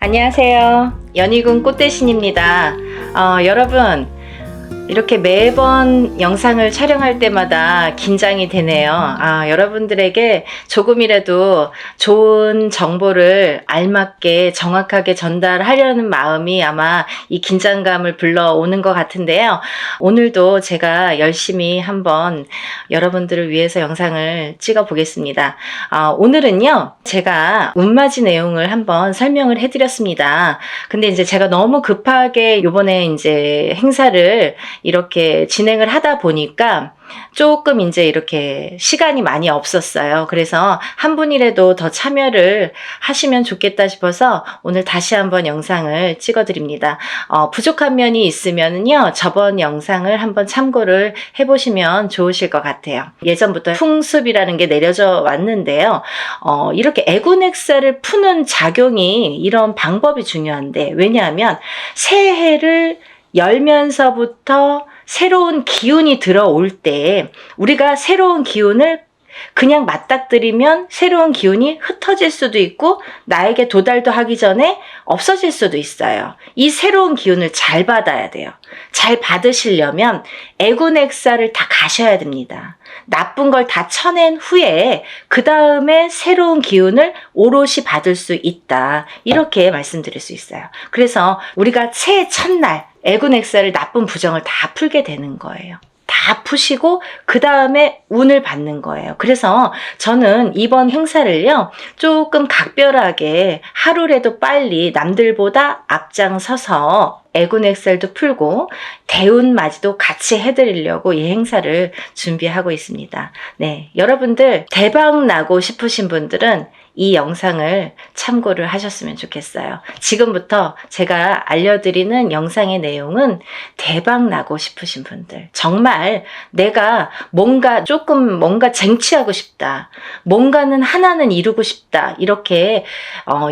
안녕하세요. 연희군 꽃대신입니다. 여러분, 이렇게 매번 영상을 촬영할 때마다 긴장이 되네요. 여러분들에게 조금이라도 좋은 정보를 알맞게 정확하게 전달하려는 마음이 아마 이 긴장감을 불러오는 것 같은데요. 오늘도 제가 열심히 한번 여러분들을 위해서 영상을 찍어 보겠습니다. 오늘은요, 제가 운맞이 내용을 한번 설명을 해드렸습니다. 근데 이제 제가 너무 급하게 요번에 이제 행사를 이렇게 진행을 하다 보니까 조금 이제 이렇게 시간이 많이 없었어요. 그래서 한 분이라도 더 참여를 하시면 좋겠다 싶어서 오늘 다시 한번 영상을 찍어 드립니다. 부족한 면이 있으면요, 저번 영상을 한번 참고를 해보시면 좋으실 것 같아요. 예전부터 풍습이라는 게 내려져 왔는데요. 이렇게 애군액사를 푸는 작용이 이런 방법이 중요한데, 왜냐하면 새해를 열면서부터 새로운 기운이 들어올 때 우리가 새로운 기운을 그냥 맞닥뜨리면 새로운 기운이 흩어질 수도 있고 나에게 도달도 하기 전에 없어질 수도 있어요. 이 새로운 기운을 잘 받아야 돼요. 잘 받으시려면 애군액사를 다 가셔야 됩니다. 나쁜 걸 다 쳐낸 후에 그 다음에 새로운 기운을 오롯이 받을 수 있다. 이렇게 말씀드릴 수 있어요. 그래서 우리가 새해 첫날 애군액사를 나쁜 부정을 다 풀게 되는 거예요. 다 푸시고 그 다음에 운을 받는 거예요. 그래서 저는 이번 행사를요, 조금 각별하게 하루라도 빨리 남들보다 앞장서서 애군액살도 풀고 대운맞이도 같이 해드리려고 이 행사를 준비하고 있습니다. 네, 여러분들 대박 나고 싶으신 분들은 이 영상을 참고를 하셨으면 좋겠어요. 지금부터 제가 알려드리는 영상의 내용은 대박 나고 싶으신 분들, 정말 내가 뭔가 쟁취하고 싶다, 뭔가는 하나는 이루고 싶다, 이렇게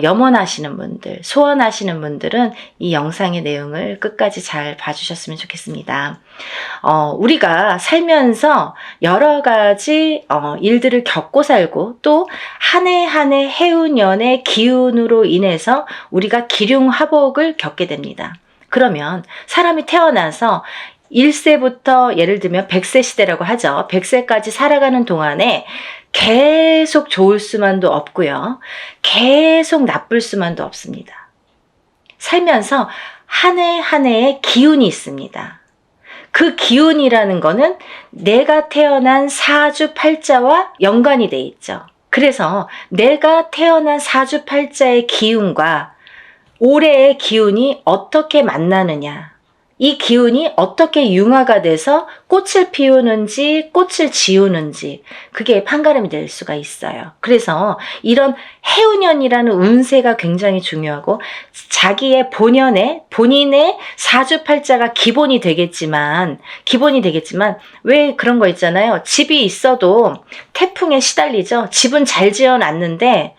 염원하시는 분들, 소원하시는 분들은 이 영상의 내용을 끝까지 잘 봐주셨으면 좋겠습니다. 우리가 살면서 여러 가지 일들을 겪고 살고 또 한 해 한 해 해운년의 기운으로 인해서 우리가 기륭화복을 겪게 됩니다. 그러면 사람이 태어나서 1세부터 예를 들면 100세 시대라고 하죠. 100세까지 살아가는 동안에 계속 좋을 수만도 없고요. 계속 나쁠 수만도 없습니다. 살면서 한 해 한 해의 기운이 있습니다. 그 기운이라는 거는 내가 태어난 사주팔자와 연관이 돼 있죠. 그래서 내가 태어난 사주팔자의 기운과 올해의 기운이 어떻게 만나느냐, 이 기운이 어떻게 융화가 돼서 꽃을 피우는지 꽃을 지우는지 그게 판가름이 될 수가 있어요. 그래서 이런 해운년이라는 운세가 굉장히 중요하고 자기의 본인의 사주팔자가 기본이 되겠지만 왜 그런 거 있잖아요. 집이 있어도 태풍에 시달리죠. 집은 잘 지어놨는데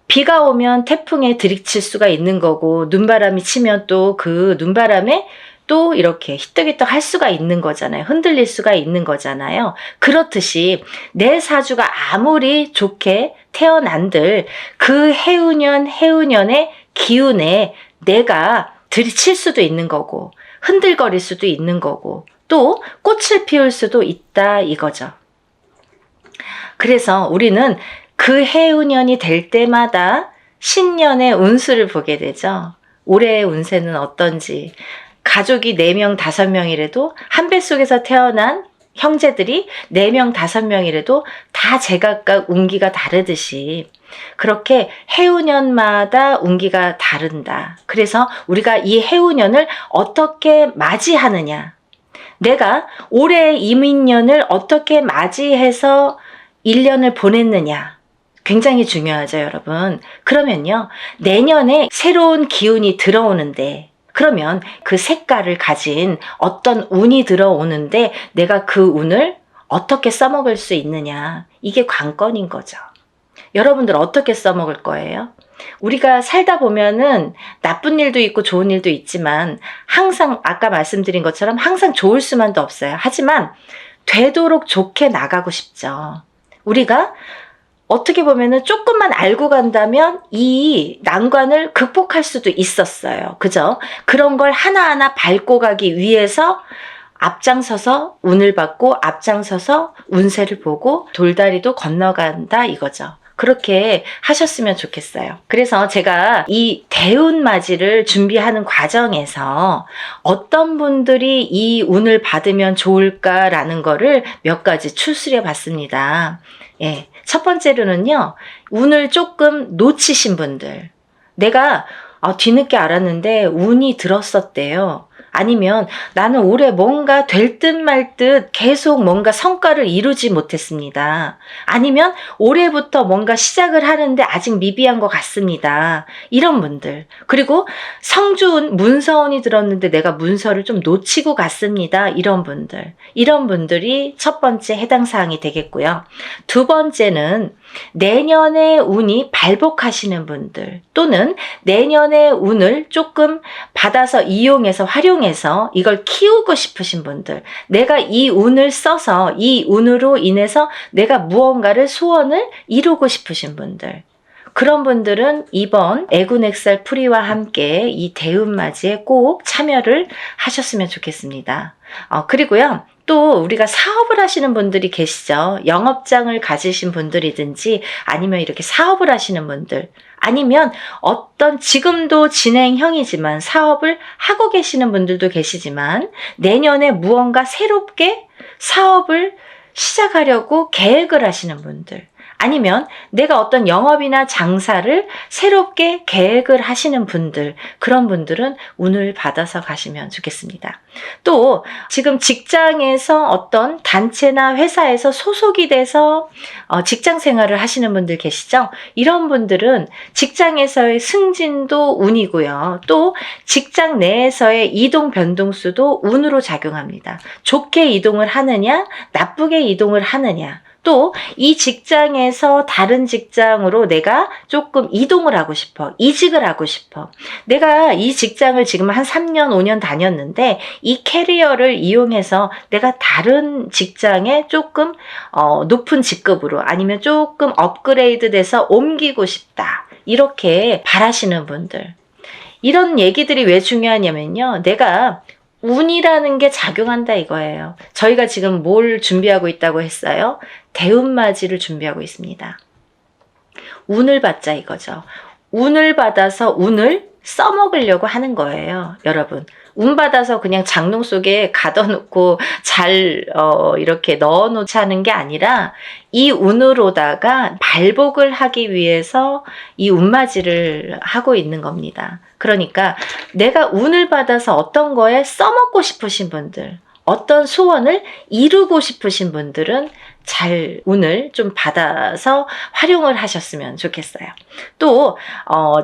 비가 오면 태풍에 들이칠 수가 있는 거고 눈바람이 치면 또 그 눈바람에 또 이렇게 히떡히떡 할 수가 있는 거잖아요. 흔들릴 수가 있는 거잖아요. 그렇듯이 내 사주가 아무리 좋게 태어난들 그 해운년의 기운에 내가 들이칠 수도 있는 거고 흔들거릴 수도 있는 거고 또 꽃을 피울 수도 있다 이거죠. 그래서 우리는 그 해운년이 될 때마다 신년의 운수를 보게 되죠. 올해의 운세는 어떤지, 가족이 4명, 5명이라도 한 뱃속에서 태어난 형제들이 4명, 5명이라도 다 제각각 운기가 다르듯이 그렇게 해운년마다 운기가 다른다. 그래서 우리가 이 해운년을 어떻게 맞이하느냐, 내가 올해의 이민년을 어떻게 맞이해서 1년을 보냈느냐, 굉장히 중요하죠, 여러분. 그러면요, 내년에 새로운 기운이 들어오는데, 그러면 그 색깔을 가진 어떤 운이 들어오는데 내가 그 운을 어떻게 써먹을 수 있느냐, 이게 관건인 거죠. 여러분들 어떻게 써먹을 거예요? 우리가 살다 보면은 나쁜 일도 있고 좋은 일도 있지만 항상 아까 말씀드린 것처럼 항상 좋을 수만도 없어요. 하지만 되도록 좋게 나가고 싶죠. 우리가 어떻게 보면은 조금만 알고 간다면 이 난관을 극복할 수도 있었어요. 그죠? 그런 걸 하나하나 밟고 가기 위해서 앞장서서 운을 받고 앞장서서 운세를 보고 돌다리도 건너간다 이거죠. 그렇게 하셨으면 좋겠어요. 그래서 제가 이 대운맞이를 준비하는 과정에서 어떤 분들이 이 운을 받으면 좋을까라는 거를 몇 가지 추스려 봤습니다. 예. 첫 번째로는요, 운을 조금 놓치신 분들. 내가 뒤늦게 알았는데 운이 들었었대요. 아니면 나는 올해 뭔가 될 듯 말 듯 계속 뭔가 성과를 이루지 못했습니다. 아니면 올해부터 뭔가 시작을 하는데 아직 미비한 것 같습니다. 이런 분들. 그리고 성주운, 문서운이 들었는데 내가 문서를 좀 놓치고 갔습니다. 이런 분들. 이런 분들이 첫 번째 해당 사항이 되겠고요. 두 번째는 내년의 운이 발복하시는 분들 또는 내년의 운을 조금 받아서 이용해서 활용해서 이걸 키우고 싶으신 분들, 내가 이 운을 써서 이 운으로 인해서 내가 무언가를 소원을 이루고 싶으신 분들, 그런 분들은 이번 애군액살 풀이와 함께 이 대운맞이에 꼭 참여를 하셨으면 좋겠습니다. 그리고요, 또 우리가 사업을 하시는 분들이 계시죠. 영업장을 가지신 분들이든지 아니면 이렇게 사업을 하시는 분들, 아니면 어떤 지금도 진행형이지만 사업을 하고 계시는 분들도 계시지만 내년에 무언가 새롭게 사업을 시작하려고 계획을 하시는 분들, 아니면 내가 어떤 영업이나 장사를 새롭게 계획을 하시는 분들, 그런 분들은 운을 받아서 가시면 좋겠습니다. 또 지금 직장에서 어떤 단체나 회사에서 소속이 돼서 직장 생활을 하시는 분들 계시죠? 이런 분들은 직장에서의 승진도 운이고요. 또 직장 내에서의 이동 변동수도 운으로 작용합니다. 좋게 이동을 하느냐, 나쁘게 이동을 하느냐, 또 이 직장에서 다른 직장으로 내가 조금 이동을 하고 싶어, 이직을 하고 싶어. 내가 이 직장을 지금 한 3년, 5년 다녔는데 이 캐리어를 이용해서 내가 다른 직장에 조금 높은 직급으로 아니면 조금 업그레이드 돼서 옮기고 싶다. 이렇게 바라시는 분들. 이런 얘기들이 왜 중요하냐면요. 내가 운이라는 게 작용한다 이거예요. 저희가 지금 뭘 준비하고 있다고 했어요? 대운맞이를 준비하고 있습니다. 운을 받자 이거죠. 운을 받아서 운을 써먹으려고 하는 거예요. 여러분. 운 받아서 그냥 장롱 속에 가둬놓고 잘 이렇게 넣어놓지 하는 게 아니라 이 운으로다가 발복을 하기 위해서 이 운맞이를 하고 있는 겁니다. 그러니까 내가 운을 받아서 어떤 거에 써먹고 싶으신 분들, 어떤 소원을 이루고 싶으신 분들은 잘 운을 좀 받아서 활용을 하셨으면 좋겠어요. 또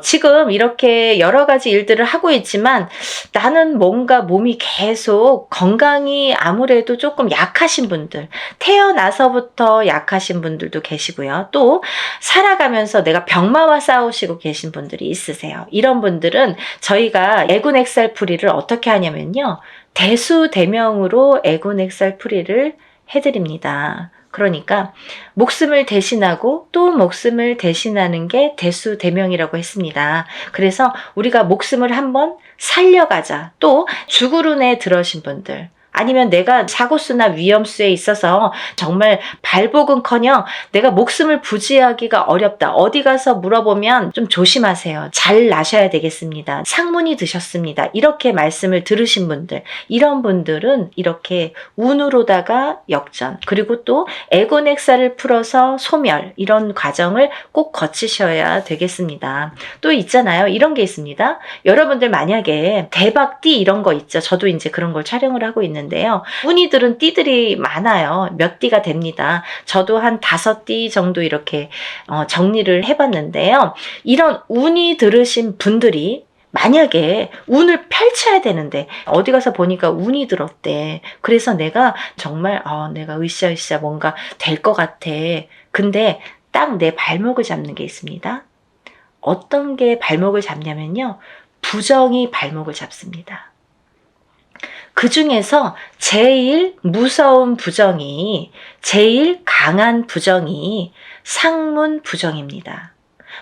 지금 이렇게 여러 가지 일들을 하고 있지만 나는 뭔가 몸이 계속 건강이 아무래도 조금 약하신 분들, 태어나서부터 약하신 분들도 계시고요. 또 살아가면서 내가 병마와 싸우시고 계신 분들이 있으세요. 이런 분들은 저희가 애군액살풀이를 어떻게 하냐면요, 대수대명으로 애군액살풀이를 해드립니다. 그러니까 목숨을 대신하고 또 목숨을 대신하는 게 대수대명이라고 했습니다. 그래서 우리가 목숨을 한번 살려가자. 또 죽으run에 들어신 분들, 아니면 내가 사고수나 위험수에 있어서 정말 발복은커녕 내가 목숨을 부지하기가 어렵다. 어디 가서 물어보면 좀 조심하세요. 잘 나셔야 되겠습니다. 상문이 드셨습니다. 이렇게 말씀을 들으신 분들, 이런 분들은 이렇게 운으로다가 역전, 그리고 또 애곤액사를 풀어서 소멸, 이런 과정을 꼭 거치셔야 되겠습니다. 또 있잖아요. 이런 게 있습니다. 여러분들 만약에 대박띠 이런 거 있죠. 저도 이제 그런 걸 촬영을 하고 있는데요. 운이 들은 띠들이 많아요. 몇 띠가 됩니다. 저도 한 5띠 정도 이렇게 정리를 해봤는데요. 이런 운이 들으신 분들이 만약에 운을 펼쳐야 되는데 어디 가서 보니까 운이 들었대. 그래서 내가 정말 내가 으쌰으쌰 뭔가 될 것 같아. 근데 딱 내 발목을 잡는 게 있습니다. 어떤 게 발목을 잡냐면요, 부정이 발목을 잡습니다. 그 중에서 제일 무서운 부정이, 제일 강한 부정이 상문 부정입니다.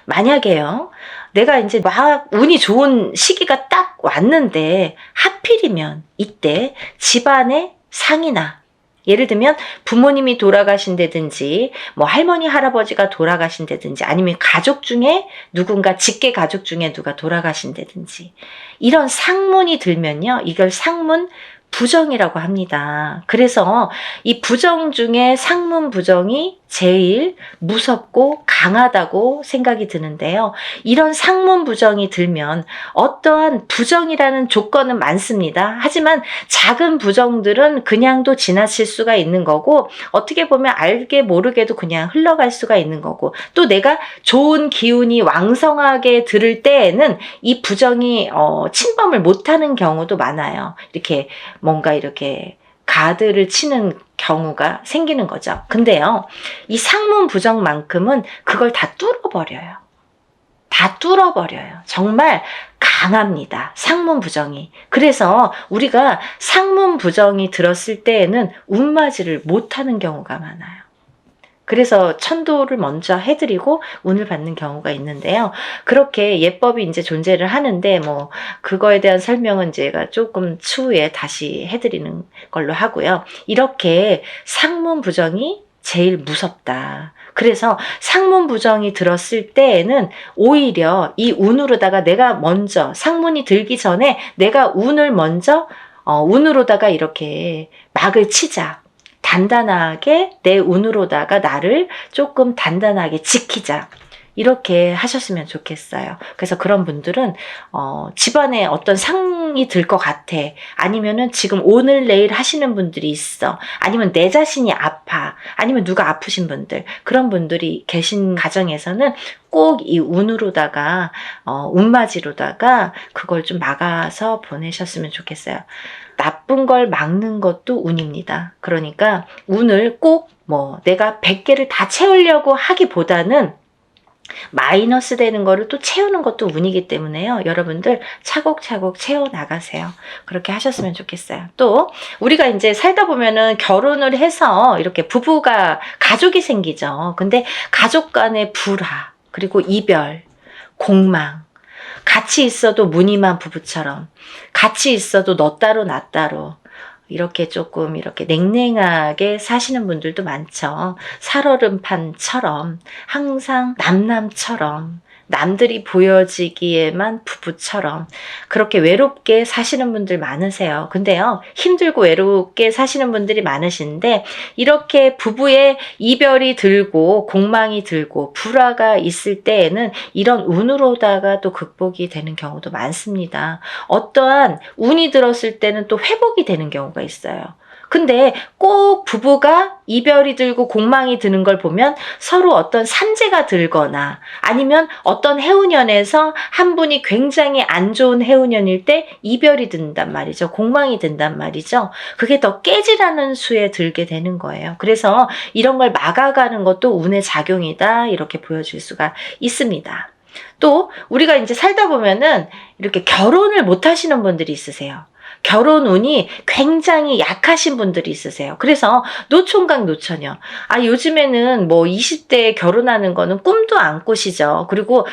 만약에요, 내가 이제 막 운이 좋은 시기가 딱 왔는데 하필이면 이때 집안에 상이나, 예를 들면 부모님이 돌아가신다든지 뭐 할머니 할아버지가 돌아가신다든지 아니면 가족 중에 누군가 직계 가족 중에 누가 돌아가신다든지 이런 상문이 들면요, 이걸 상문 부정이라고 합니다. 그래서 이 부정 중에 상문 부정이 제일 무섭고 강하다고 생각이 드는데요. 이런 상문 부정이 들면 어떠한 부정이라는 조건은 많습니다. 하지만 작은 부정들은 그냥도 지나칠 수가 있는 거고, 어떻게 보면 알게 모르게도 그냥 흘러갈 수가 있는 거고, 또 내가 좋은 기운이 왕성하게 들을 때에는 이 부정이 침범을 못하는 경우도 많아요. 이렇게 뭔가 이렇게 가드를 치는 경우가 생기는 거죠. 근데요, 이 상문 부정만큼은 그걸 다 뚫어버려요. 다 뚫어버려요. 정말 강합니다. 상문 부정이. 그래서 우리가 상문 부정이 들었을 때에는 운맞이를 못하는 경우가 많아요. 그래서 천도를 먼저 해드리고 운을 받는 경우가 있는데요. 그렇게 예법이 이제 존재를 하는데, 뭐, 그거에 대한 설명은 제가 조금 추후에 다시 해드리는 걸로 하고요. 이렇게 상문 부정이 제일 무섭다. 그래서 상문 부정이 들었을 때에는 오히려 이 운으로다가 내가 먼저, 상문이 들기 전에 내가 운을 먼저, 운으로다가 이렇게 막을 치자. 단단하게 내 운으로다가 나를 조금 단단하게 지키자. 이렇게 하셨으면 좋겠어요. 그래서 그런 분들은 집안에 어떤 상이 들 것 같아. 아니면은 지금 오늘 내일 하시는 분들이 있어. 아니면 내 자신이 아파. 아니면 누가 아프신 분들. 그런 분들이 계신 가정에서는 꼭 이 운으로다가 운맞이로다가 그걸 좀 막아서 보내셨으면 좋겠어요. 나쁜 걸 막는 것도 운입니다. 그러니까 운을 꼭 뭐 내가 100개를 다 채우려고 하기보다는 마이너스 되는 거를 또 채우는 것도 운이기 때문에요. 여러분들 차곡차곡 채워 나가세요. 그렇게 하셨으면 좋겠어요. 또 우리가 이제 살다 보면은 결혼을 해서 이렇게 부부가 가족이 생기죠. 근데 가족 간의 불화, 그리고 이별, 공망, 같이 있어도 무늬만 부부처럼, 같이 있어도 너 따로 나 따로, 이렇게 조금 이렇게 냉랭하게 사시는 분들도 많죠. 살얼음판처럼, 항상 남남처럼, 남들이 보여지기에만 부부처럼 그렇게 외롭게 사시는 분들 많으세요. 근데요, 힘들고 외롭게 사시는 분들이 많으신데, 이렇게 부부의 이별이 들고 공망이 들고 불화가 있을 때에는 이런 운으로다가 또 극복이 되는 경우도 많습니다. 어떠한 운이 들었을 때는 또 회복이 되는 경우가 있어요. 근데 꼭 부부가 이별이 들고 공망이 드는 걸 보면 서로 어떤 산재가 들거나 아니면 어떤 해운년에서 한 분이 굉장히 안 좋은 해운년일 때 이별이 든단 말이죠. 공망이 든단 말이죠. 그게 더 깨지라는 수에 들게 되는 거예요. 그래서 이런 걸 막아가는 것도 운의 작용이다, 이렇게 보여줄 수가 있습니다. 또 우리가 이제 살다 보면은 이렇게 결혼을 못 하시는 분들이 있으세요. 결혼 운이 굉장히 약하신 분들이 있으세요. 그래서 노총각 노처녀. 요즘에는 뭐 20대에 결혼하는 거는 꿈도 안 꾸시죠. 그리고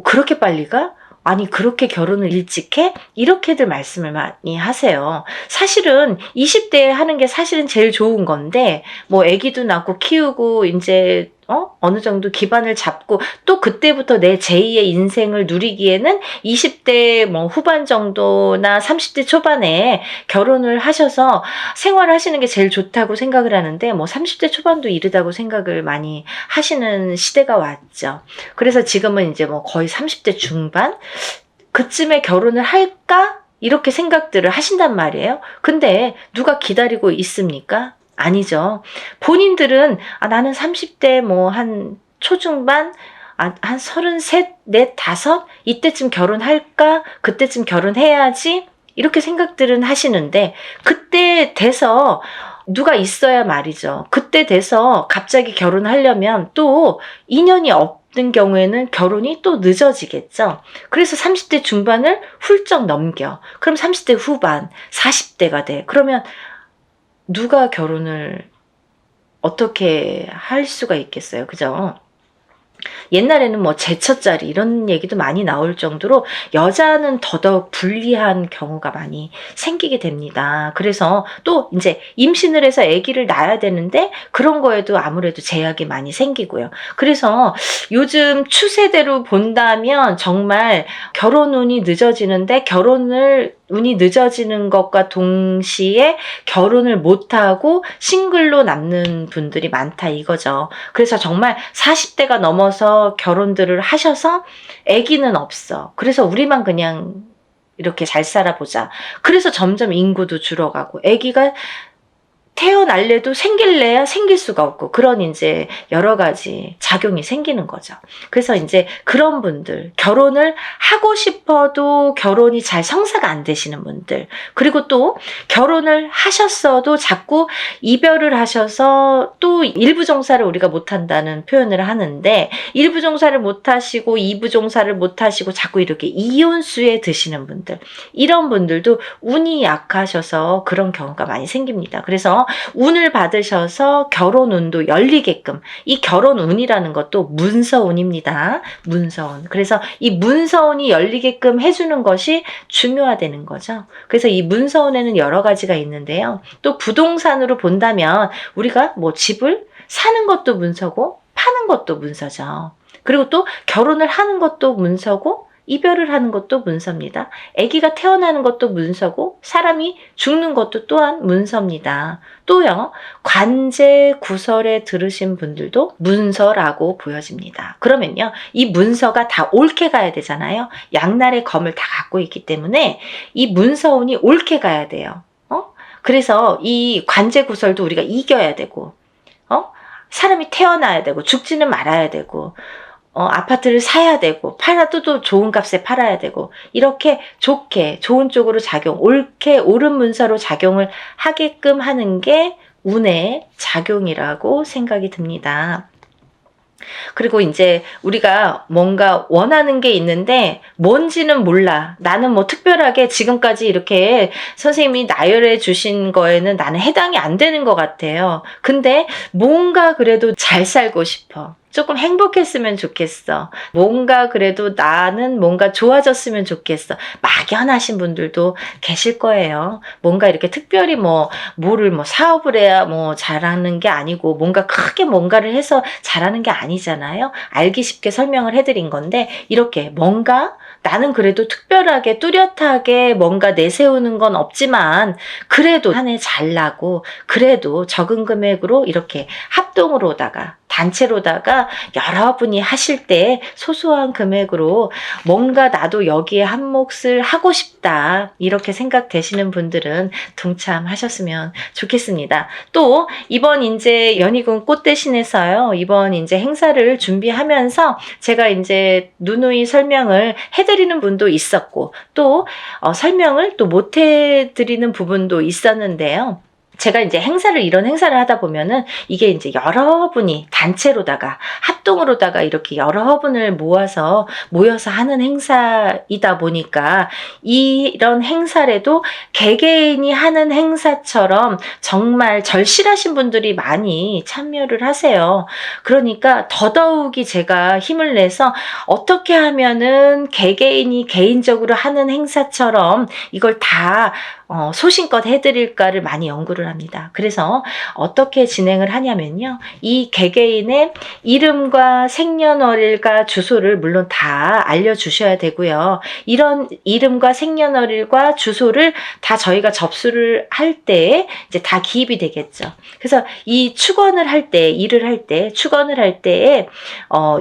그렇게 빨리 가? 아니, 그렇게 결혼을 일찍 해? 이렇게들 말씀을 많이 하세요. 사실은 20대에 하는 게 사실은 제일 좋은 건데, 뭐 아기도 낳고 키우고 이제 어느 정도 기반을 잡고 또 그때부터 내 제2의 인생을 누리기에는 20대 뭐 후반 정도나 30대 초반에 결혼을 하셔서 생활하시는 게 제일 좋다고 생각을 하는데, 뭐 30대 초반도 이르다고 생각을 많이 하시는 시대가 왔죠. 그래서 지금은 이제 뭐 거의 30대 중반? 그쯤에 결혼을 할까? 이렇게 생각들을 하신단 말이에요. 근데 누가 기다리고 있습니까? 아니죠. 본인들은 나는 30대 뭐 한 초중반, 한 33, 4, 5 이때쯤 결혼할까? 그때쯤 결혼해야지? 이렇게 생각들은 하시는데, 그때 돼서 누가 있어야 말이죠. 그때 돼서 갑자기 결혼하려면 또 인연이 없는 경우에는 결혼이 또 늦어지겠죠. 그래서 30대 중반을 훌쩍 넘겨. 그럼 30대 후반, 40대가 돼. 그러면 누가 결혼을 어떻게 할 수가 있겠어요. 그죠? 옛날에는 뭐 제처자리 이런 얘기도 많이 나올 정도로 여자는 더더욱 불리한 경우가 많이 생기게 됩니다. 그래서 또 이제 임신을 해서 아기를 낳아야 되는데 그런 거에도 아무래도 제약이 많이 생기고요. 그래서 요즘 추세대로 본다면 정말 결혼 운이 늦어지는데 운이 늦어지는 것과 동시에 결혼을 못하고 싱글로 남는 분들이 많다 이거죠. 그래서 정말 40대가 넘어서 결혼들을 하셔서 아기는 없어. 그래서 우리만 그냥 이렇게 잘 살아보자. 그래서 점점 인구도 줄어가고 아기가 태어날래도 생길래야 생길 수가 없고 그런 이제 여러 가지 작용이 생기는 거죠. 그래서 이제 그런 분들, 결혼을 하고 싶어도 결혼이 잘 성사가 안 되시는 분들, 그리고 또 결혼을 하셨어도 자꾸 이별을 하셔서 또 일부 종사를 우리가 못한다는 표현을 하는데 일부 종사를 못하시고 이부 종사를 못하시고 자꾸 이렇게 이혼수에 드시는 분들, 이런 분들도 운이 약하셔서 그런 경우가 많이 생깁니다. 그래서 운을 받으셔서 결혼 운도 열리게끔, 이 결혼 운이라는 것도 문서운입니다. 문서운. 그래서 이 문서운이 열리게끔 해주는 것이 중요하다는 거죠. 그래서 이 문서운에는 여러 가지가 있는데요. 또 부동산으로 본다면 우리가 뭐 집을 사는 것도 문서고 파는 것도 문서죠. 그리고 또 결혼을 하는 것도 문서고 이별을 하는 것도 문서입니다. 아기가 태어나는 것도 문서고 사람이 죽는 것도 또한 문서입니다. 또요, 관제 구설에 들으신 분들도 문서라고 보여집니다. 그러면요, 이 문서가 다 옳게 가야 되잖아요. 양날의 검을 다 갖고 있기 때문에 이 문서운이 옳게 가야 돼요. 그래서 이 관제 구설도 우리가 이겨야 되고, 사람이 태어나야 되고 죽지는 말아야 되고, 아파트를 사야 되고 팔아도 또 좋은 값에 팔아야 되고 이렇게 좋게 좋은 쪽으로 옳게 옳은 문서로 작용을 하게끔 하는 게 운의 작용이라고 생각이 듭니다. 그리고 이제 우리가 뭔가 원하는 게 있는데 뭔지는 몰라. 나는 뭐 특별하게 지금까지 이렇게 선생님이 나열해 주신 거에는 나는 해당이 안 되는 것 같아요. 근데 뭔가 그래도 잘 살고 싶어. 조금 행복했으면 좋겠어. 뭔가 그래도 나는 뭔가 좋아졌으면 좋겠어. 막연하신 분들도 계실 거예요. 뭔가 이렇게 특별히 뭐를 사업을 해야 잘하는 게 아니고 뭔가 크게 뭔가를 해서 잘하는 게 아니잖아요. 알기 쉽게 설명을 해드린 건데 이렇게 뭔가 나는 그래도 특별하게 뚜렷하게 뭔가 내세우는 건 없지만 그래도 한 해 잘 나고 그래도 적은 금액으로 이렇게 합동으로다가 단체로다가 여러분이 하실 때 소소한 금액으로 뭔가 나도 여기에 한 몫을 하고 싶다 이렇게 생각되시는 분들은 동참하셨으면 좋겠습니다. 또 이번 이제 연희군 꽃대신에서요, 이번 이제 행사를 준비하면서 제가 이제 누누이 설명을 해드리는 분도 있었고 또 설명을 또 못 해드리는 부분도 있었는데요. 제가 이제 이런 행사를 하다 보면은 이게 이제 여러분이 단체로다가 합동으로다가 이렇게 여러분을 모여서 하는 행사이다 보니까 이런 행사라도 개개인이 하는 행사처럼 정말 절실하신 분들이 많이 참여를 하세요. 그러니까 더더욱이 제가 힘을 내서 어떻게 하면은 개개인이 개인적으로 하는 행사처럼 이걸 다 소신껏 해드릴까를 많이 연구를 합니다. 그래서 어떻게 진행을 하냐면요. 이 개개인의 이름과 생년월일과 주소를 물론 다 알려주셔야 되고요. 이런 이름과 생년월일과 주소를 다 저희가 접수를 할 때 이제 다 기입이 되겠죠. 그래서 이 축원을 할 때, 일을 할 때, 축원을 할 때에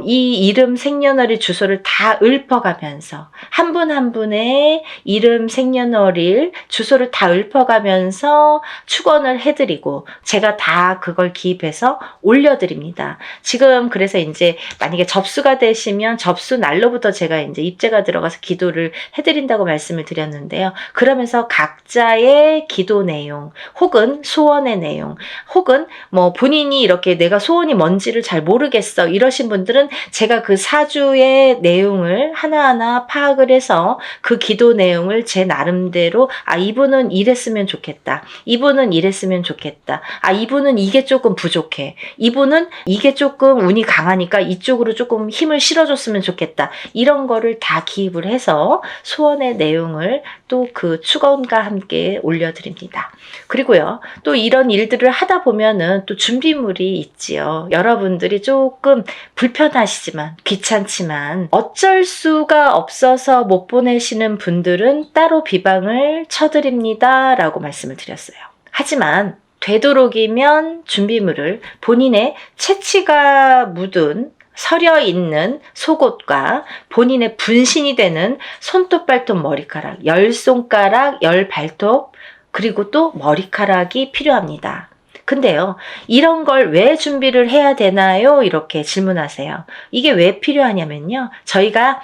이 이름, 생년월일, 주소를 다 읊어가면서 한 분 한 분의 이름, 생년월일, 주소를 이거를 다 읊어가면서 축원을 해드리고 제가 다 그걸 기입해서 올려드립니다. 지금 그래서 이제 만약에 접수가 되시면 접수 날로부터 제가 이제 입제가 들어가서 기도를 해드린다고 말씀을 드렸는데요. 그러면서 각자의 기도 내용 혹은 소원의 내용 혹은 뭐 본인이 이렇게 내가 소원이 뭔지를 잘 모르겠어 이러신 분들은 제가 그 사주의 내용을 하나하나 파악을 해서 그 기도 내용을 제 나름대로 이분은 이랬으면 좋겠다. 이분은 이랬으면 좋겠다. 이분은 이게 조금 부족해. 이분은 이게 조금 운이 강하니까 이쪽으로 조금 힘을 실어줬으면 좋겠다. 이런 거를 다 기입을 해서 소원의 내용을 또 그 축원과 함께 올려드립니다. 그리고요, 또 이런 일들을 하다 보면은 또 준비물이 있지요. 여러분들이 조금 불편하시지만, 귀찮지만, 어쩔 수가 없어서 못 보내시는 분들은 따로 비방을 쳐드립니다. 라고 말씀을 드렸어요. 하지만, 되도록이면 준비물을 본인의 채취가 묻은 서려 있는 속옷과 본인의 분신이 되는 손톱, 발톱, 머리카락, 10손가락, 10발톱, 그리고 또 머리카락이 필요합니다. 근데요, 이런 걸 왜 준비를 해야 되나요? 이렇게 질문하세요. 이게 왜 필요하냐면요, 저희가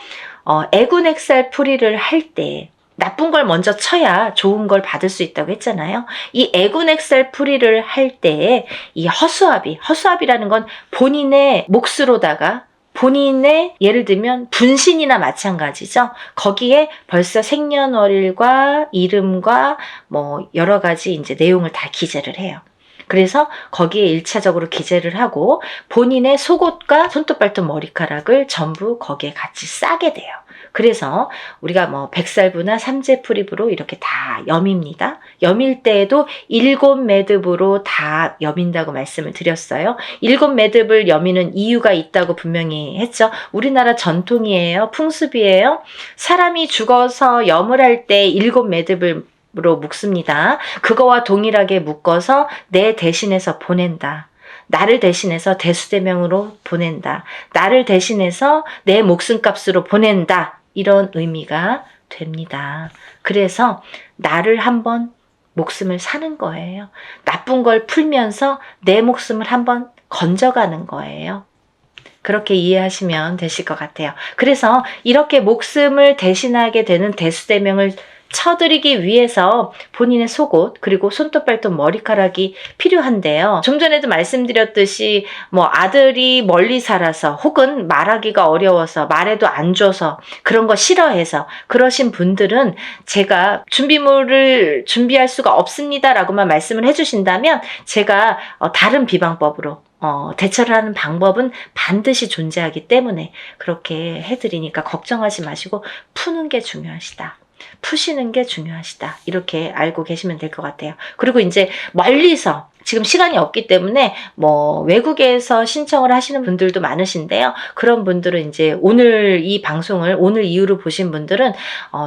애군액살 풀이를 할 때 나쁜 걸 먼저 쳐야 좋은 걸 받을 수 있다고 했잖아요. 이 애군액살 풀이를 할 때 이 허수아비라는 건 본인의 몫으로다가 본인의 예를 들면 분신이나 마찬가지죠. 거기에 벌써 생년월일과 이름과 뭐 여러 가지 이제 내용을 다 기재를 해요. 그래서 거기에 1차적으로 기재를 하고 본인의 속옷과 손톱, 발톱, 머리카락을 전부 거기에 같이 싸게 돼요. 그래서 우리가 뭐 백살부나 삼재풀입으로 이렇게 다 여밉니다. 여밀 때에도 7매듭으로 다 여민다고 말씀을 드렸어요. 7매듭을 여미는 이유가 있다고 분명히 했죠. 우리나라 전통이에요. 풍습이에요. 사람이 죽어서 염을 할 때 7매듭을 로 묶습니다. 그거와 동일하게 묶어서 내 대신해서 보낸다. 나를 대신해서 대수대명으로 보낸다. 나를 대신해서 내 목숨값으로 보낸다. 이런 의미가 됩니다. 그래서 나를 한번 목숨을 사는 거예요. 나쁜 걸 풀면서 내 목숨을 한번 건져가는 거예요. 그렇게 이해하시면 되실 것 같아요. 그래서 이렇게 목숨을 대신하게 되는 대수대명을 쳐드리기 위해서 본인의 속옷 그리고 손톱, 발톱, 머리카락이 필요한데요. 좀 전에도 말씀드렸듯이 뭐 아들이 멀리 살아서 혹은 말하기가 어려워서 말해도 안 줘서 그런 거 싫어해서 그러신 분들은 제가 준비물을 준비할 수가 없습니다 라고만 말씀을 해주신다면 제가 다른 비방법으로 대처를 하는 방법은 반드시 존재하기 때문에 그렇게 해드리니까 걱정하지 마시고 푸는 게 중요하시다. 푸시는 게 중요하시다. 이렇게 알고 계시면 될 것 같아요. 그리고 이제 멀리서 지금 시간이 없기 때문에 뭐 외국에서 신청을 하시는 분들도 많으신데요. 그런 분들은 이제 오늘 이 방송을 오늘 이후로 보신 분들은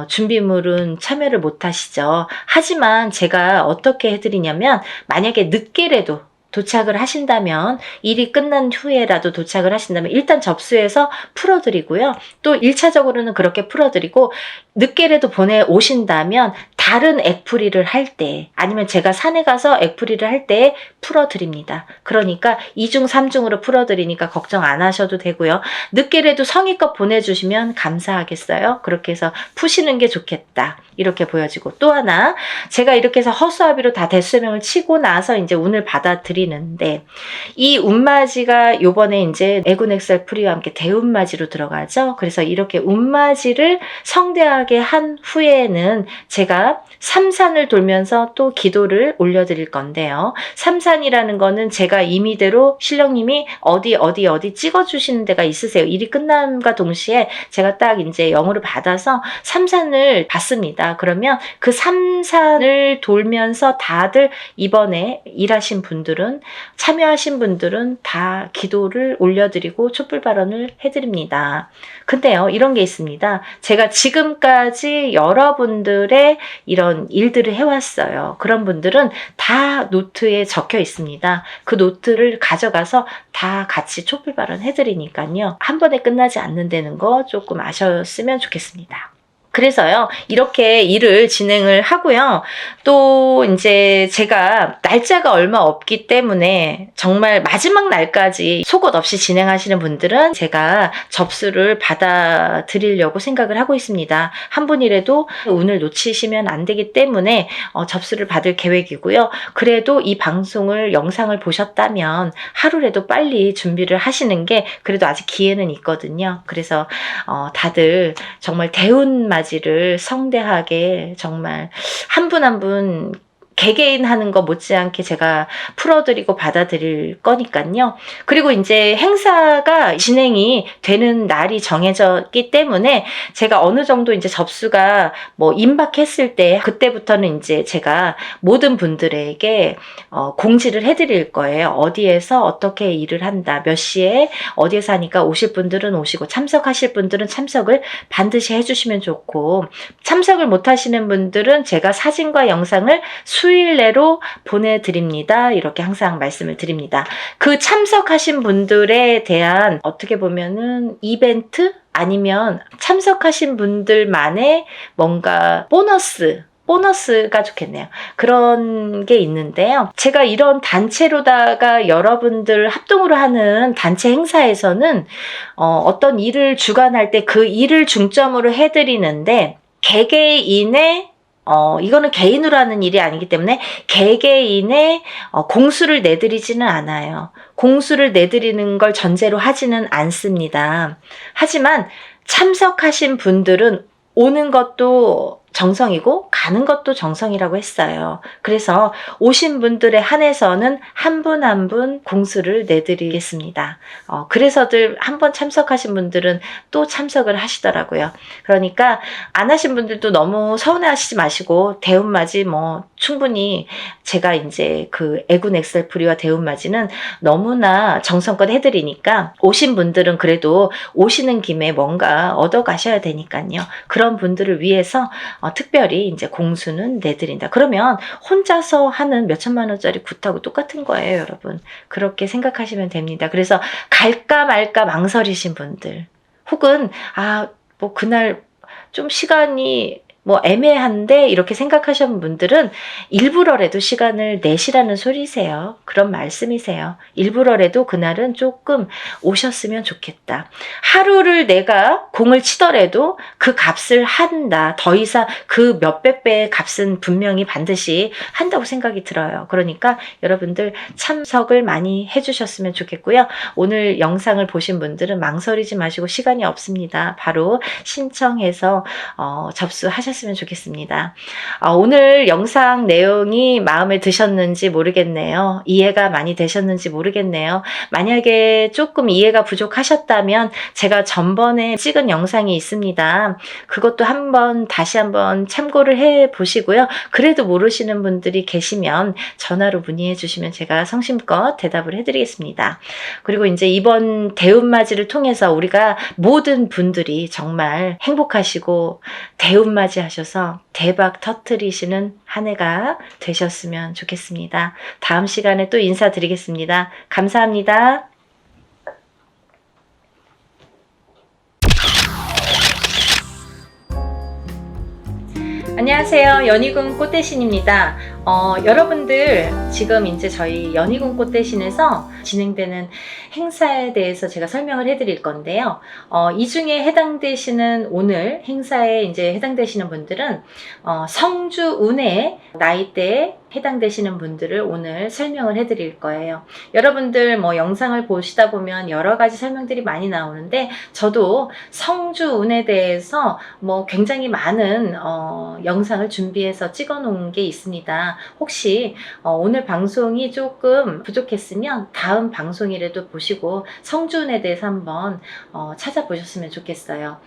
준비물은 참여를 못 하시죠. 하지만 제가 어떻게 해드리냐면 만약에 늦게라도 도착을 하신다면 일이 끝난 후에라도 도착을 하신다면 일단 접수해서 풀어드리고요. 또 1차적으로는 그렇게 풀어드리고 늦게라도 보내오신다면 다른 액풀이를 할 때 아니면 제가 산에 가서 액풀이를 할 때 풀어드립니다. 그러니까 2중 3중으로 풀어드리니까 걱정 안 하셔도 되고요. 늦게라도 성의껏 보내주시면 감사하겠어요. 그렇게 해서 푸시는 게 좋겠다. 이렇게 보여지고 또 하나 제가 이렇게 해서 허수아비로 다 대수명을 치고 나서 이제 운을 받아들이는데 이 운맞이가 요번에 이제 애군액살 풀이와 함께 대운맞이로 들어가죠. 그래서 이렇게 운맞이를 성대하게 한 후에는 제가 삼산을 돌면서 또 기도를 올려드릴 건데요. 삼산이라는 거는 제가 임의대로 신령님이 어디 찍어주시는 데가 있으세요. 일이 끝남과 동시에 제가 딱 이제 영으로 받아서 삼산을 받습니다. 그러면 그 삼산을 돌면서 다들 이번에 일하신 분들은 참여하신 분들은 다 기도를 올려드리고 촛불 발언을 해드립니다. 근데요, 이런 게 있습니다. 제가 지금까지 여러분들의 이런 일들을 해왔어요. 그런 분들은 다 노트에 적혀 있습니다. 그 노트를 가져가서 다 같이 촛불 발언 해드리니까요. 한 번에 끝나지 않는다는 거 조금 아셨으면 좋겠습니다. 그래서요, 이렇게 일을 진행을 하고요. 또 이제 제가 날짜가 얼마 없기 때문에 정말 마지막 날까지 속옷 없이 진행하시는 분들은 제가 접수를 받아드리려고 생각을 하고 있습니다. 한 분이라도 운을 놓치시면 안 되기 때문에 접수를 받을 계획이고요. 그래도 이 방송을, 영상을 보셨다면 하루라도 빨리 준비를 하시는 게 그래도 아직 기회는 있거든요. 그래서 다들 정말 대운맞이를 성대하게 정말 한 분 한 분 개개인 하는 거 못지않게 제가 풀어드리고 받아들일 거니까요. 그리고 이제 행사가 진행이 되는 날이 정해졌기 때문에 제가 어느 정도 이제 접수가 뭐 임박했을 때 그때부터는 이제 제가 모든 분들에게 공지를 해드릴 거예요. 어디에서 어떻게 일을 한다, 몇 시에 어디에서 하니까 오실 분들은 오시고 참석하실 분들은 참석을 반드시 해주시면 좋고, 참석을 못 하시는 분들은 제가 사진과 영상을 수일 내로 보내드립니다. 이렇게 항상 말씀을 드립니다. 그 참석하신 분들에 대한 어떻게 보면은 이벤트? 아니면 참석하신 분들만의 뭔가 보너스가 좋겠네요. 그런 게 있는데요. 제가 이런 단체로다가 여러분들 합동으로 하는 단체 행사에서는 어떤 일을 주관할 때 그 일을 중점으로 해드리는데, 개개인의 이거는 개인으로 하는 일이 아니기 때문에 개개인의 공수를 내드리지는 않아요. 공수를 내드리는 걸 전제로 하지는 않습니다. 하지만 참석하신 분들은 오는 것도 정성이고 가는 것도 정성이라고 했어요. 그래서 오신 분들에 한해서는 한 분 한 분 공수를 내드리겠습니다. 그래서들 한번 참석하신 분들은 또 참석을 하시더라고요. 그러니까 안 하신 분들도 너무 서운해하시지 마시고, 대운맞이 뭐 충분히 제가 이제 그 애군 엑셀프리와 대운맞이는 너무나 정성껏 해드리니까 오신 분들은 그래도 오시는 김에 뭔가 얻어 가셔야 되니까요. 그런 분들을 위해서 특별히 이제 공수는 내드린다. 그러면 혼자서 하는 몇천만 원짜리 굿하고 똑같은 거예요, 여러분. 그렇게 생각하시면 됩니다. 그래서 갈까 말까 망설이신 분들, 혹은 뭐 그날 좀 시간이 뭐 애매한데 이렇게 생각하시는 분들은 일부러라도 시간을 내시라는 소리세요. 그런 말씀이세요. 일부러라도 그날은 조금 오셨으면 좋겠다. 하루를 내가 공을 치더라도 그 값을 한다. 더 이상 그 몇백 배의 값은 분명히 반드시 한다고 생각이 들어요. 그러니까 여러분들 참석을 많이 해주셨으면 좋겠고요. 오늘 영상을 보신 분들은 망설이지 마시고, 시간이 없습니다. 바로 신청해서 접수하셨으면 좋겠습니다. 오늘 영상 내용이 마음에 드셨는지 모르겠네요. 이해가 많이 되셨는지 모르겠네요. 만약에 조금 이해가 부족하셨다면 제가 전번에 찍은 영상이 있습니다. 그것도 다시 한번 참고를 해 보시고요. 그래도 모르시는 분들이 계시면 전화로 문의해 주시면 제가 성심껏 대답을 해드리겠습니다. 그리고 이제 이번 대운맞이를 통해서 우리가 모든 분들이 정말 행복하시고 대운맞이 하셔서 대박 터뜨리시는 한 해가 되셨으면 좋겠습니다. 다음 시간에 또 인사드리겠습니다. 감사합니다. 안녕하세요. 연희군 꽃대신입니다. 여러분들 지금 이제 저희 연희군 꽃대신에서 진행되는 행사에 대해서 제가 설명을 해드릴 건데요. 이 중에 해당되시는, 오늘 행사에 이제 해당되시는 분들은 성주 운해 나이대에 해당되시는 분들을 오늘 설명을 해드릴 거예요. 여러분들 뭐 영상을 보시다 보면 여러 가지 설명들이 많이 나오는데, 저도 성주 운에 대해서 뭐 굉장히 많은 영상을 준비해서 찍어 놓은 게 있습니다. 혹시 오늘 방송이 조금 부족했으면 다음 방송이라도 보시고 성주운에 대해서 한번 찾아보셨으면 좋겠어요.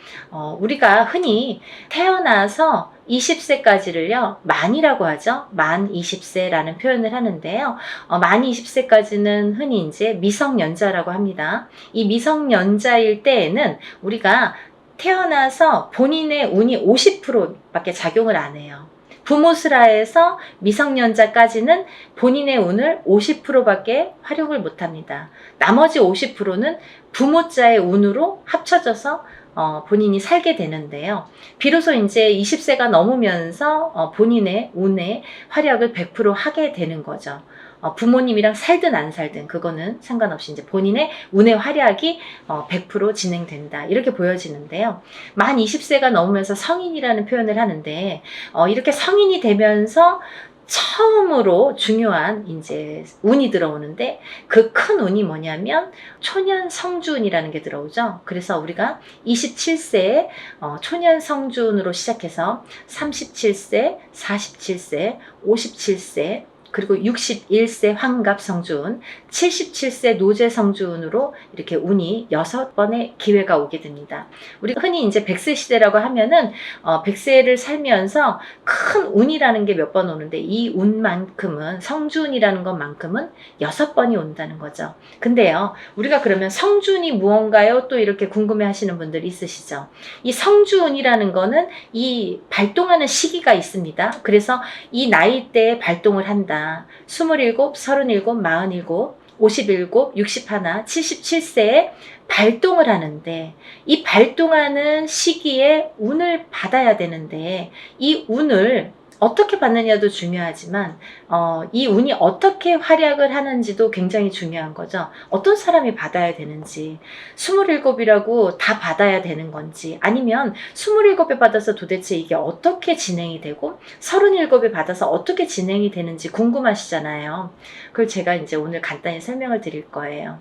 우리가 흔히 태어나서 20세까지를요, 만이라고 하죠. 만 20세라는 표현을 하는데요. 만 20세까지는 흔히 이제 미성년자라고 합니다. 이 미성년자일 때에는 우리가 태어나서 본인의 운이 50%밖에 작용을 안 해요. 부모스라에서 미성년자까지는 본인의 운을 50%밖에 활용을 못 합니다. 나머지 50%는 부모자의 운으로 합쳐져서 본인이 살게 되는데요. 비로소 이제 20세가 넘으면서 본인의 운의 활약을 100% 하게 되는 거죠. 부모님이랑 살든 안 살든 그거는 상관없이 이제 본인의 운의 활약이 100% 진행된다. 이렇게 보여지는데요. 만 20세가 넘으면서 성인이라는 표현을 하는데 이렇게 성인이 되면서 처음으로 중요한 이제 운이 들어오는데 그 큰 운이 뭐냐면 초년 성주운이라는 게 들어오죠. 그래서 우리가 27세에 초년 성주운으로 시작해서 37세, 47세, 57세, 그리고 61세 환갑 성주운, 77세 노제 성주운으로 이렇게 운이 6번의 기회가 오게 됩니다. 우리가 흔히 이제 100세 시대라고 하면은 100세를 살면서 큰 운이라는 게 몇 번 오는데 이 운만큼은 성주운이라는 것만큼은 6번이 온다는 거죠. 근데요, 우리가 그러면 성주운이 무언가요? 또 이렇게 궁금해 하시는 분들 있으시죠? 이 성주운이라는 거는 이 발동하는 시기가 있습니다. 그래서 이 나이대에 발동을 한다. 27, 37, 47, 57, 61, 77세에 발동을 하는데 이 발동하는 시기에 운을 받아야 되는데 이 운을 어떻게 받느냐도 중요하지만 이 운이 어떻게 활약을 하는지도 굉장히 중요한 거죠. 어떤 사람이 받아야 되는지 27이라고 다 받아야 되는 건지 아니면 27에 받아서 도대체 이게 어떻게 진행이 되고 37에 받아서 어떻게 진행이 되는지 궁금하시잖아요. 그걸 제가 이제 오늘 간단히 설명을 드릴 거예요.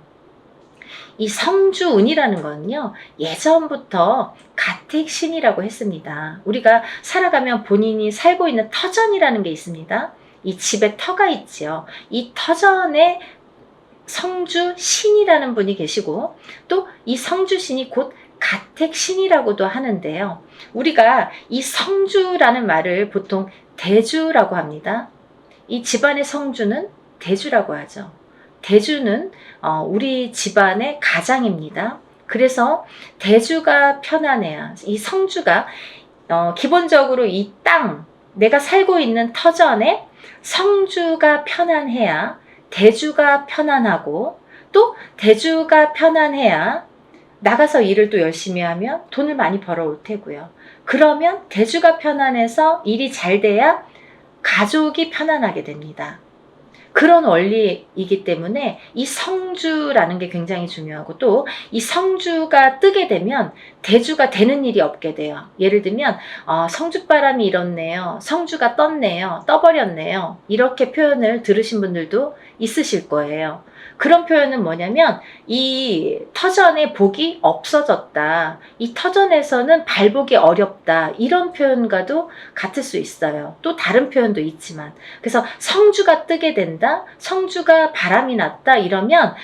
이 성주운이라는 거는요, 예전부터 가택신이라고 했습니다. 우리가 살아가면 본인이 살고 있는 터전이라는 게 있습니다. 이 집에 터가 있지요. 이 터전에 성주신이라는 분이 계시고 또 이 성주신이 곧 가택신이라고도 하는데요. 우리가 이 성주라는 말을 보통 대주라고 합니다. 이 집안의 성주는 대주라고 하죠. 대주는 우리 집안의 가장입니다. 그래서 대주가 편안해야, 이 성주가 기본적으로 이 땅, 내가 살고 있는 터전에 성주가 편안해야 대주가 편안하고 또 대주가 편안해야 나가서 일을 또 열심히 하면 돈을 많이 벌어올 테고요. 그러면 대주가 편안해서 일이 잘 돼야 가족이 편안하게 됩니다. 그런 원리이기 때문에 이 성주라는 게 굉장히 중요하고 또 이 성주가 뜨게 되면 대주가 되는 일이 없게 돼요. 예를 들면 성주바람이 일었네요. 성주가 떴네요. 떠버렸네요. 이렇게 표현을 들으신 분들도 있으실 거예요. 그런 표현은 뭐냐면 이 터전에 복이 없어졌다. 이 터전에서는 발복이 어렵다. 이런 표현과도 같을 수 있어요. 또 다른 표현도 있지만 그래서 성주가 뜨게 된다. 성주가 바람이 났다. 이러면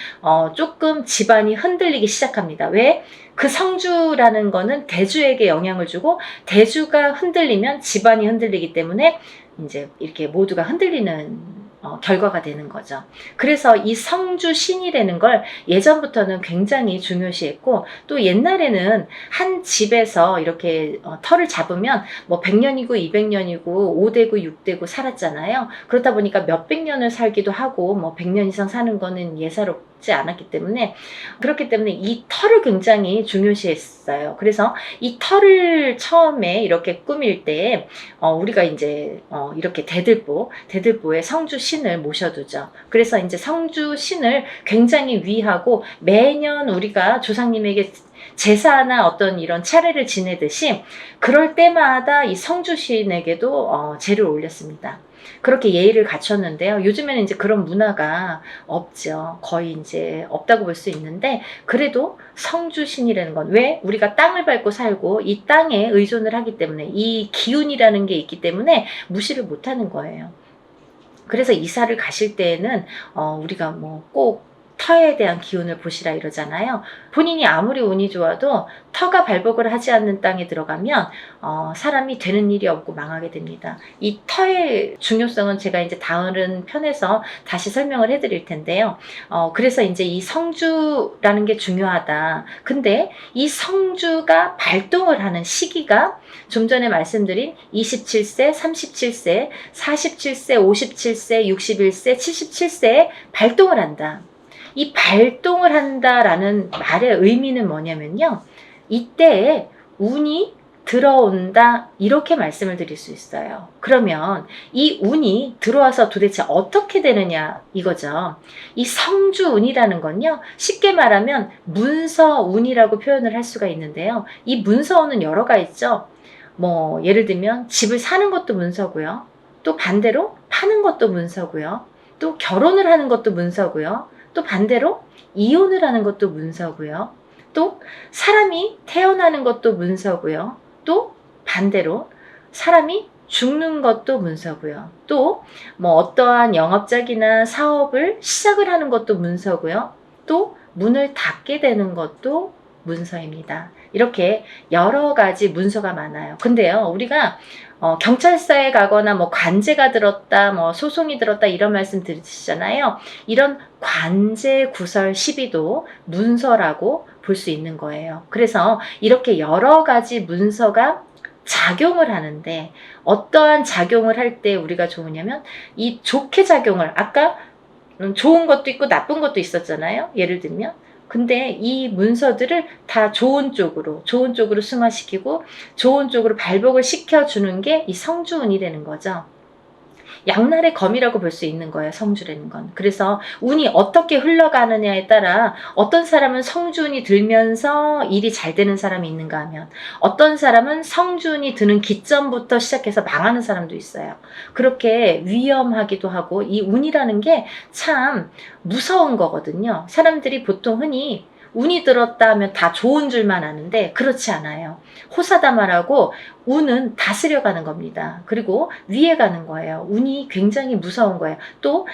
조금 집안이 흔들리기 시작합니다. 왜? 그 성주라는 거는 대주에게 영향을 주고 대주가 흔들리면 집안이 흔들리기 때문에 이제 이렇게 모두가 흔들리는 결과가 되는 거죠. 그래서 이 성주신이라는 걸 예전부터는 굉장히 중요시했고 또 옛날에는 한 집에서 이렇게 터를 잡으면 뭐 100년이고 200년이고 5대고 6대고 살았잖아요. 그렇다 보니까 몇백 년을 살기도 하고 뭐 100년 이상 사는 거는 예사롭지 않았기 때문에 그렇기 때문에 이 터를 굉장히 중요시했어요. 그래서 이 터를 처음에 이렇게 꾸밀 때 우리가 이제 이렇게 대들보에 성주신을 모셔두죠. 그래서 이제 성주신을 굉장히 위하고 매년 우리가 조상님에게 제사나 어떤 이런 차례를 지내듯이 그럴 때마다 이 성주신에게도 제를 올렸습니다. 그렇게 예의를 갖췄는데요. 요즘에는 이제 그런 문화가 없죠. 거의 이제 없다고 볼 수 있는데 그래도 성주신이라는 건 왜? 우리가 땅을 밟고 살고 이 땅에 의존을 하기 때문에 이 기운이라는 게 있기 때문에 무시를 못하는 거예요. 그래서 이사를 가실 때에는 우리가 뭐 꼭 터에 대한 기운을 보시라 이러잖아요. 본인이 아무리 운이 좋아도 터가 발복을 하지 않는 땅에 들어가면 사람이 되는 일이 없고 망하게 됩니다. 이 터의 중요성은 제가 이제 다른 편에서 다시 설명을 해드릴 텐데요. 그래서 이제 이 성주라는 게 중요하다. 근데 이 성주가 발동을 하는 시기가 좀 전에 말씀드린 27세, 37세, 47세, 57세, 61세, 77세에 발동을 한다. 이 발동을 한다라는 말의 의미는 뭐냐면요. 이때에 운이 들어온다, 이렇게 말씀을 드릴 수 있어요. 그러면 이 운이 들어와서 도대체 어떻게 되느냐 이거죠. 이 성주운이라는 건요, 쉽게 말하면 문서운이라고 표현을 할 수가 있는데요. 이 문서운은 여러 가지 있죠. 뭐 예를 들면 집을 사는 것도 문서고요. 또 반대로 파는 것도 문서고요. 또 결혼을 하는 것도 문서고요. 또 반대로 이혼을 하는 것도 문서고요. 또 사람이 태어나는 것도 문서고요. 또 반대로 사람이 죽는 것도 문서고요. 또 뭐 어떠한 영업장이나 사업을 시작을 하는 것도 문서고요. 또 문을 닫게 되는 것도 문서입니다. 이렇게 여러 가지 문서가 많아요. 근데요, 우리가 경찰서에 가거나 뭐 관제가 들었다, 뭐 소송이 들었다 이런 말씀 들으시잖아요. 이런 관제 구설 시비도 문서라고 볼 수 있는 거예요. 그래서 이렇게 여러 가지 문서가 작용을 하는데, 어떠한 작용을 할 때 우리가 좋으냐면 이 좋게 작용을, 아까 좋은 것도 있고 나쁜 것도 있었잖아요. 예를 들면 근데 이 문서들을 다 좋은 쪽으로 승화시키고 좋은 쪽으로 발복을 시켜주는 게 이 성주운이 되는 거죠. 양날의 검이라고 볼 수 있는 거예요, 성주라는 건. 그래서 운이 어떻게 흘러가느냐에 따라 어떤 사람은 성주운이 들면서 일이 잘 되는 사람이 있는가 하면, 어떤 사람은 성주운이 드는 기점부터 시작해서 망하는 사람도 있어요. 그렇게 위험하기도 하고, 이 운이라는 게 참 무서운 거거든요. 사람들이 보통 흔히 운이 들었다 하면 다 좋은 줄만 아는데 그렇지 않아요. 호사다마라고 운은 다스려가는 겁니다. 그리고 위에 가는 거예요. 운이 굉장히 무서운 거예요. 또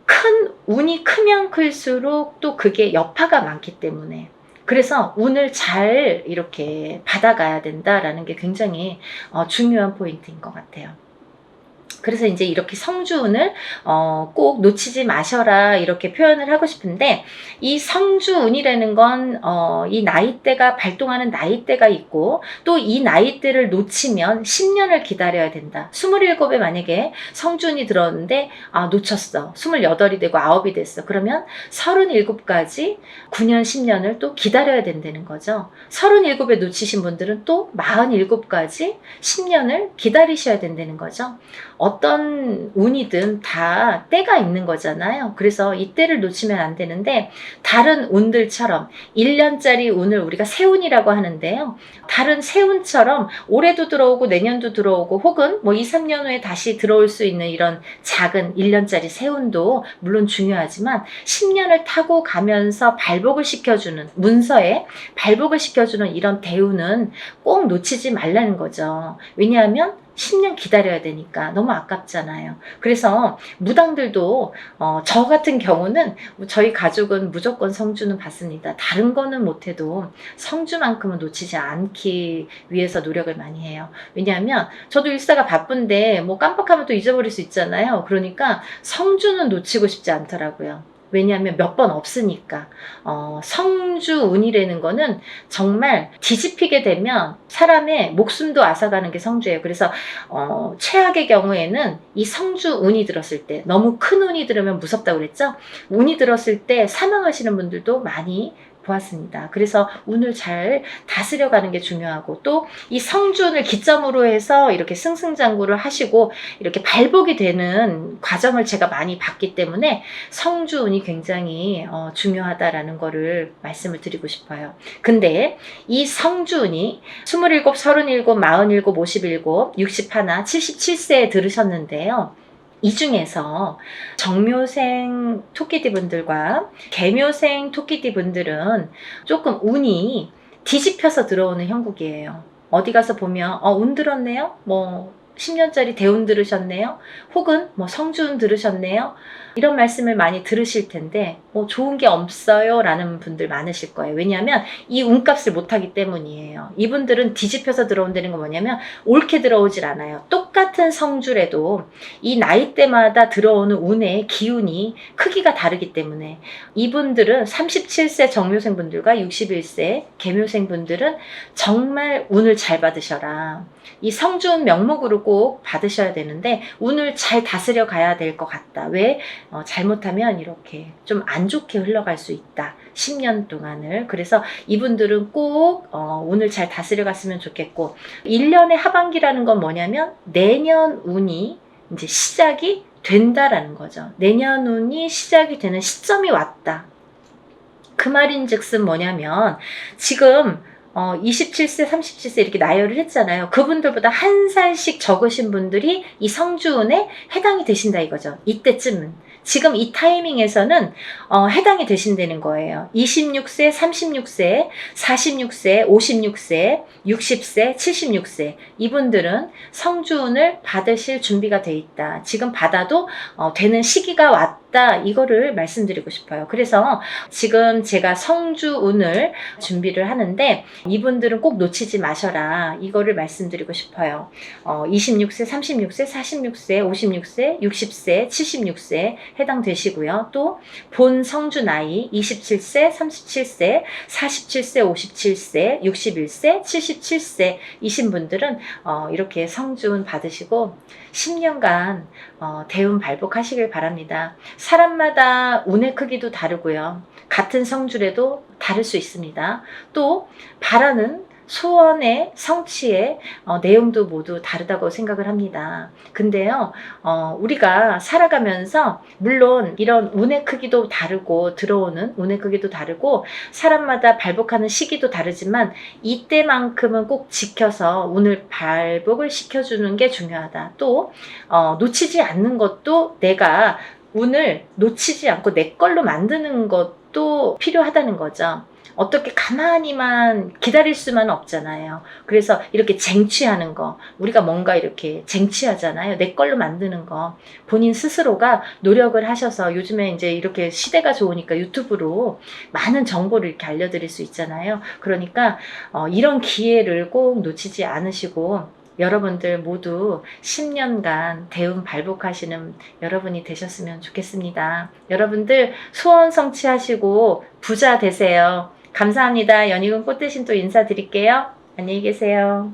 큰 운이 크면 클수록 또 그게 여파가 많기 때문에, 그래서 운을 잘 이렇게 받아가야 된다라는 게 굉장히 중요한 포인트인 것 같아요. 그래서 이제 이렇게 성주운을 꼭 놓치지 마셔라 이렇게 표현을 하고 싶은데, 이 성주운이라는 건 이 나이대가 발동하는 나이대가 있고, 또 이 나이대를 놓치면 10년을 기다려야 된다. 27에 만약에 성주운이 들었는데 놓쳤어. 28이 되고 9이 됐어. 그러면 37까지 9년 10년을 또 기다려야 된다는 거죠. 37에 놓치신 분들은 또 47까지 10년을 기다리셔야 된다는 거죠. 어떤 운이든 다 때가 있는 거잖아요. 그래서 이 때를 놓치면 안 되는데, 다른 운들처럼 1년짜리 운을 우리가 세운이라고 하는데요. 다른 세운처럼 올해도 들어오고 내년도 들어오고 혹은 뭐 2, 3년 후에 다시 들어올 수 있는 이런 작은 1년짜리 세운도 물론 중요하지만, 10년을 타고 가면서 발복을 시켜주는, 문서에 발복을 시켜주는 이런 대운은 꼭 놓치지 말라는 거죠. 왜냐하면 10년 기다려야 되니까 너무 아깝잖아요. 그래서 무당들도 저 같은 경우는, 저희 가족은 무조건 성주는 받습니다. 다른 거는 못해도 성주만큼은 놓치지 않기 위해서 노력을 많이 해요. 왜냐하면 저도 일사가 바쁜데 뭐 깜빡하면 또 잊어버릴 수 있잖아요. 그러니까 성주는 놓치고 싶지 않더라고요. 왜냐하면 몇 번 없으니까. 성주운이라는 거는 정말 뒤집히게 되면 사람의 목숨도 앗아가는 게 성주예요. 그래서 최악의 경우에는 이 성주운이 들었을 때, 너무 큰 운이 들으면 무섭다고 그랬죠? 운이 들었을 때 사망하시는 분들도 많이 보았습니다. 그래서 운을 잘 다스려가는 게 중요하고, 또 이 성주운을 기점으로 해서 이렇게 승승장구를 하시고 이렇게 발복이 되는 과정을 제가 많이 봤기 때문에 성주운이 굉장히 중요하다라는 거를 말씀을 드리고 싶어요. 근데 이 성주운이 27, 37, 47, 57, 61, 77세에 들으셨는데요. 이 중에서 정묘생 토끼띠 분들과 개묘생 토끼띠 분들은 조금 운이 뒤집혀서 들어오는 형국이에요. 어디 가서 보면 운 들었네요? 뭐 10년짜리 대운 들으셨네요? 혹은 뭐 성주운 들으셨네요? 이런 말씀을 많이 들으실 텐데 좋은 게 없어요 라는 분들 많으실 거예요. 왜냐하면 이 운값을 못하기 때문이에요. 이분들은 뒤집혀서 들어온다는 건 뭐냐면 옳게 들어오질 않아요. 똑같은 성주래도 이 나이대마다 들어오는 운의 기운이 크기가 다르기 때문에 이분들은 37세 정묘생분들과 61세 계묘생분들은 정말 운을 잘 받으셔라. 이 성주운 명목으로 꼭 받으셔야 되는데 운을 잘 다스려 가야 될 것 같다. 왜? 잘못하면 이렇게 좀 안 좋게 흘러갈 수 있다. 10년 동안을. 그래서 이분들은 꼭 운을 잘 다스려 갔으면 좋겠고 1년의 하반기라는 건 뭐냐면 내년 운이 이제 시작이 된다라는 거죠. 내년 운이 시작이 되는 시점이 왔다. 그 말인즉슨 뭐냐면 지금 27세, 37세 이렇게 나열을 했잖아요. 그분들보다 한 살씩 적으신 분들이 이 성주운에 해당이 되신다 이거죠. 이때쯤은. 지금 이 타이밍에서는 해당이 되신다는 거예요. 26세, 36세, 46세, 56세, 60세, 76세 이분들은 성주운을 받으실 준비가 돼 있다. 지금 받아도 되는 시기가 왔다. 이거를 말씀드리고 싶어요. 그래서 지금 제가 성주운을 준비를 하는데 이분들은 꼭 놓치지 마셔라. 이거를 말씀드리고 싶어요. 26세, 36세, 46세, 56세, 60세, 76세 해당되시고요. 또 본 성주 나이 27세, 37세, 47세, 57세, 61세, 77세 이신 분들은 이렇게 성주운 받으시고 10년간 대운 발복하시길 바랍니다. 사람마다 운의 크기도 다르고요. 같은 성주래도 다를 수 있습니다. 또 바라는 소원의 성취의 내용도 모두 다르다고 생각을 합니다. 근데요, 우리가 살아가면서 물론 이런 운의 크기도 다르고 들어오는 운의 크기도 다르고 사람마다 발복하는 시기도 다르지만 이때만큼은 꼭 지켜서 운을 발복을 시켜주는 게 중요하다. 또 놓치지 않는 것도 내가 운을 놓치지 않고 내 걸로 만드는 것도 필요하다는 거죠. 어떻게 가만히만 기다릴 수만 없잖아요. 그래서 이렇게 쟁취하는 거, 우리가 뭔가 이렇게 쟁취하잖아요. 내 걸로 만드는 거. 본인 스스로가 노력을 하셔서 요즘에 이제 이렇게 시대가 좋으니까 유튜브로 많은 정보를 이렇게 알려드릴 수 있잖아요. 그러니까 이런 기회를 꼭 놓치지 않으시고 여러분들 모두 10년간 대운 발복하시는 여러분이 되셨으면 좋겠습니다. 여러분들 소원 성취하시고 부자 되세요. 감사합니다. 연희군 꽃대신 또 인사드릴게요. 안녕히 계세요.